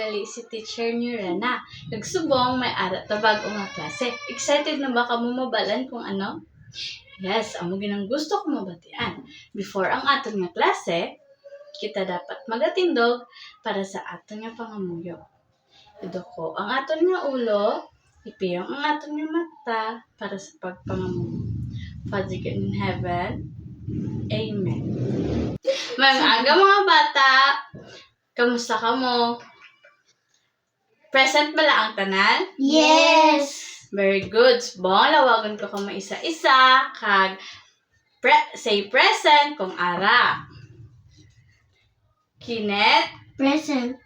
tingali si teacher niyo Rana. Nagsubong may ara ta bago nga klase. Excited na ba ka mo mabalan kung ano? Yes, amo ginang gusto ko mabatian. Before ang aton nga klase, kita dapat magatindog para sa aton nga pangamuyo. Idoko ang aton nga ulo, ipiyong ang aton nga mata para sa pagpangamuyo. Father God in heaven, Amen. Mga aga mga bata, kamusta ka mo? Present ba lang ang tanan? Yes! Very good. Subong, lawagan ko kamo isa-isa, kag say present kung ara. Kinet, Present.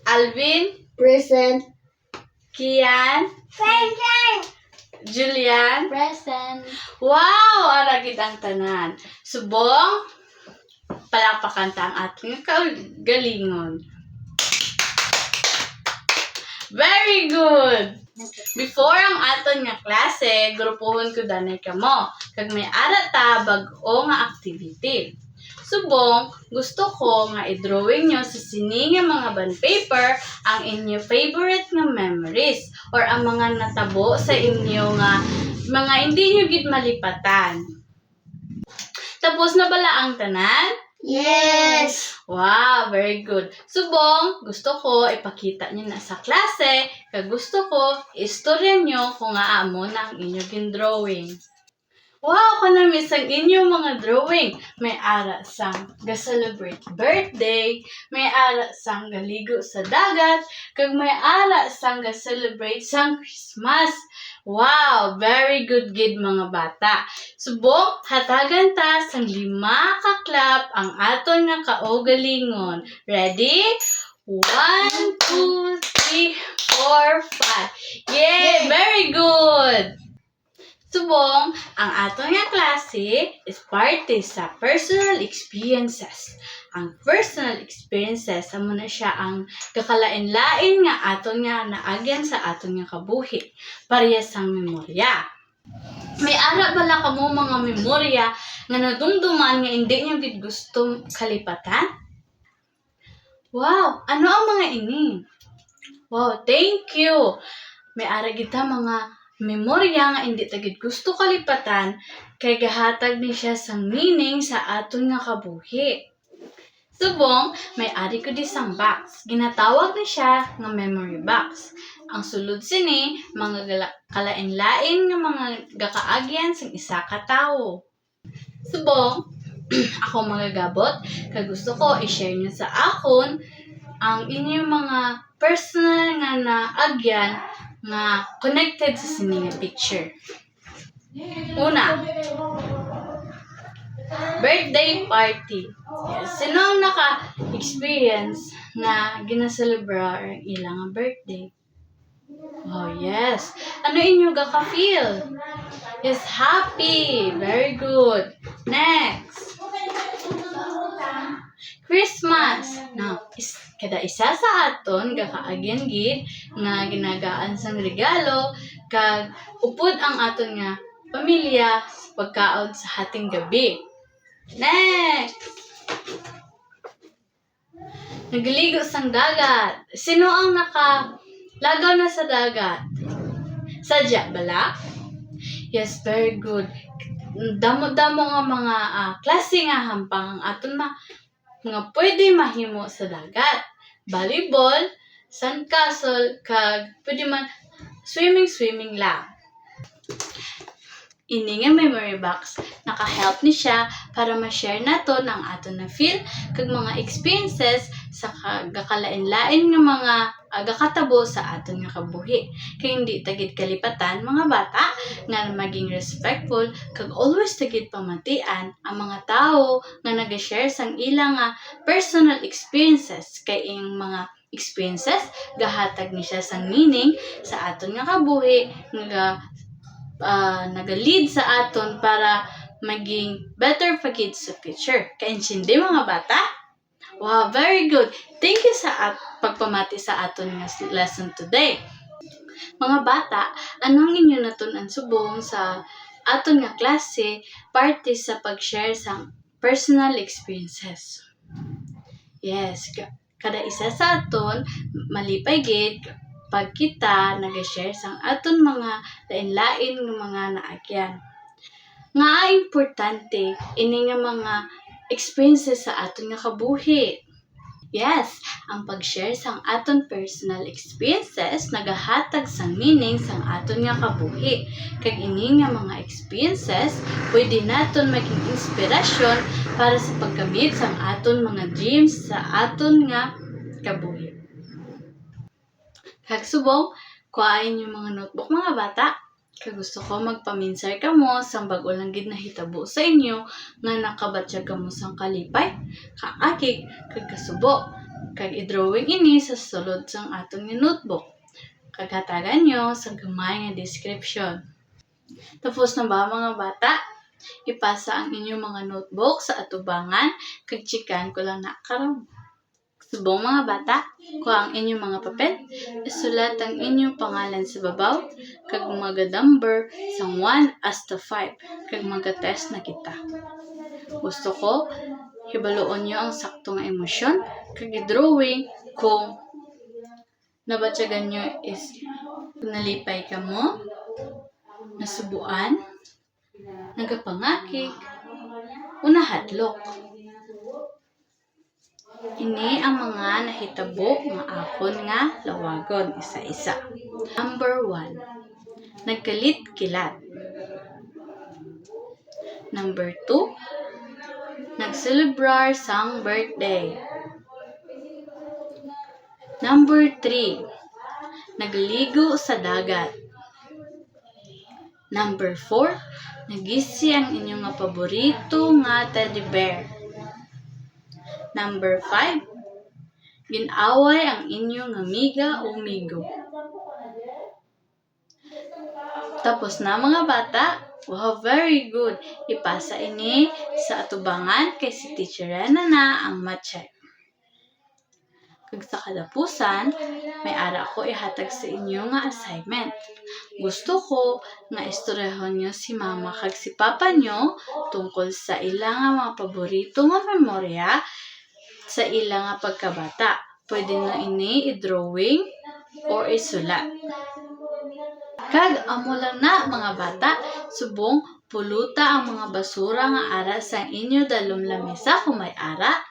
Alvin, Present. Kian, Present. Julian. Present. Wow! Aragid ang tanan. Subong, palakpakan ta ang ating kagalingon. Very good! Before ang aton nga klase, grupuhon ko danay kamo. Kag may ara ta bag-o nga activity. Subong, gusto ko nga i-drawing nyo sa sini nga mga bond paper ang inyo favorite nga memories or ang mga natabo sa inyo nga mga hindi nyo gid malipatan. Tapos na bala ang tanan? Yes! Wow, very good. Subong, gusto ko ipakita niyo na sa klase, kag gusto ko istorya niyo kung aamo na ang inyong gin-drawing. Wow, kanamiss ang inyong mga drawing. May ara sang ga-celebrate birthday, may ara sang galigo sa dagat, kag may ara sang ga-celebrate sang Christmas. Wow, very good gid mga bata. Subong, hatagan ta sang 5 ka clap ang aton nga kaugalingon. Ready? 1, 2, 3, 4, 5. Yay! Very good! Subong, ang aton nga klase is parte sa personal experiences. Ang personal experiences, amo na siya ang kakalain-lain nga aton nga naagyan sa aton nga kabuhi. Parehas ang memorya. May ara bala kamo mga memorya nga nadumduman nga hindi nyo gid gusto kalipatan? Wow, ano ang mga ini? Wow, thank you. May ara gid ta mga memorya nga hindi tagid gusto kalipatan kay gahatag ni siya sang meaning sa aton nga kabuhi. Subong, may ari ko di sang box. Ginatawag ni siya nga memory box. Ang sulod sini, mga kalain-lain nga mga gakaagyan sang isa ka tawo. Subong, ako magagabot, kag gusto ko i-share niyo sa akon ang inyong mga personal nga naagyan nga connected sa sini nga picture. Una, birthday party. Yes. Sino ang naka-experience na gina-celebrate ang ilang birthday? Oh, yes. Ano inyo gaka-feel? Yes, happy. Very good. Next. Christmas. Now, kada isa sa aton gakaagyan gid nga ginagaan sang regalo kag upod ang aton nga pamilya sa pagkaon sa hating gabi. Next. Nagligo sang dagat. Sino ang nakalagaw na sa dagat? Sadya bala? Yes, very good. Damo-damo nga mga klase nga hampang ang aton nga pwede mahimo sa dagat. Volleyball, sandcastle, kag pwede man swimming lang. Ini nga memory box, naka-help ni siya para ma-share naton ang aton na feel kag mga experiences sa gakalain-lain nga mga gakatabo sa aton nga kabuhi. Kay hindi tagid kalipatan mga bata nga maging respectful kag always tagid pamatian ang mga tawo nga naga-share sang ilang personal experiences kay ing mga experiences gahatag ni siya sang meaning sa aton nga kabuhi nga naga-lead sa aton para maging better pa gid sa future. Kaintsindi mga bata? Wow, very good. Thank you sa pagpamati sa aton nga lesson today. Mga bata, anong inyo natun-an subong sa aton nga klase parte sa pag-share sa personal experiences? Yes, Kada isa sa aton malipay gid pag kita nag-share sang aton mga lain-lain nga mga naagyan. Nga importante ini nga mga experiences sa aton nga kabuhi. Yes, ang pag-share sang aton personal experiences nagahatag sang meaning sang aton nga kabuhi. Kag ini nga mga experiences pwede naton maging inspirasyon para sa pagkamit sang aton mga dreams sa aton nga kabuhi. Kag subong, kuhain yung mga notebook mga bata. Kag gusto ko magpaminsar kamo sang bag-o lang gid nahitabo sa inyo nga nakabatya kamo sang kalipay, kaakig, kag kasubo. Kag i-drawing ini sa sulod sang aton nga notebook. Kag hatagan nyo sa gamay nga description. Tapos na ba mga bata? Ipasa ang inyong mga notebook sa atubangan kag chikan ko lang na karon. Subong mga bata, kuha ang inyong mga papel, isulat ang inyong pangalan sa babaw, kag maga-number sang 1 hasta 5, kag maga-test na kita. Gusto ko, hibaluon nyo ang sakto nga emosyon, kag i-drawing kung nabatyagan nyo is nalipay ka mo, nasubuan, nagapangakig, o nahatlok. Ini ang mga nahitabo nga akon nga lawagon isa-isa. Number 1, nagkalit-kilat. Number 2, nagselebrar sang birthday. Number 3, nagligo sa dagat. Number 4, nagisi ang inyong nga paborito nga teddy bear. Number 5, ginaway ang inyong amiga o migo. Tapos na mga bata, wow, very good. Ipasa ini sa atubangan kay si Teacher Rena na ang matcheck. Kag sa kadapusan, may ara ko ihatag sa inyo nga assignment. Gusto ko nga istoryahon nyo si mama kag si papa nyo tungkol sa ilang mga paborito nga memorya sa ilang nga pagkabata. Pwede na ini i-drawing or isulat. Kag amo lang na mga bata, subong puluta ang mga basura nga ara sa inyo dalom lamesa kung may ara,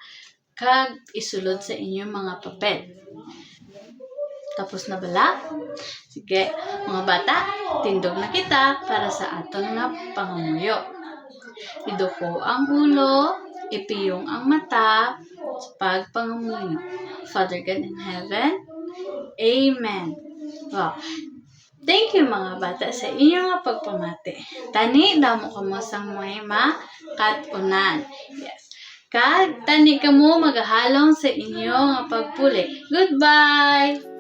kag isulod sa inyong mga papel. Tapos na bala? Sige, mga bata, tindog na kita para sa aton nga pangamuyo. Iduko ang ulo, ipiyong ang mata, sa pagpangamuyo. Father God in heaven, Amen. Wow. Thank you mga bata sa inyong nga pagpamati. Tani, damo kamo sang mga katunan. Yes. Kag tani kamo magahalong sa inyong nga pagpuli. Goodbye!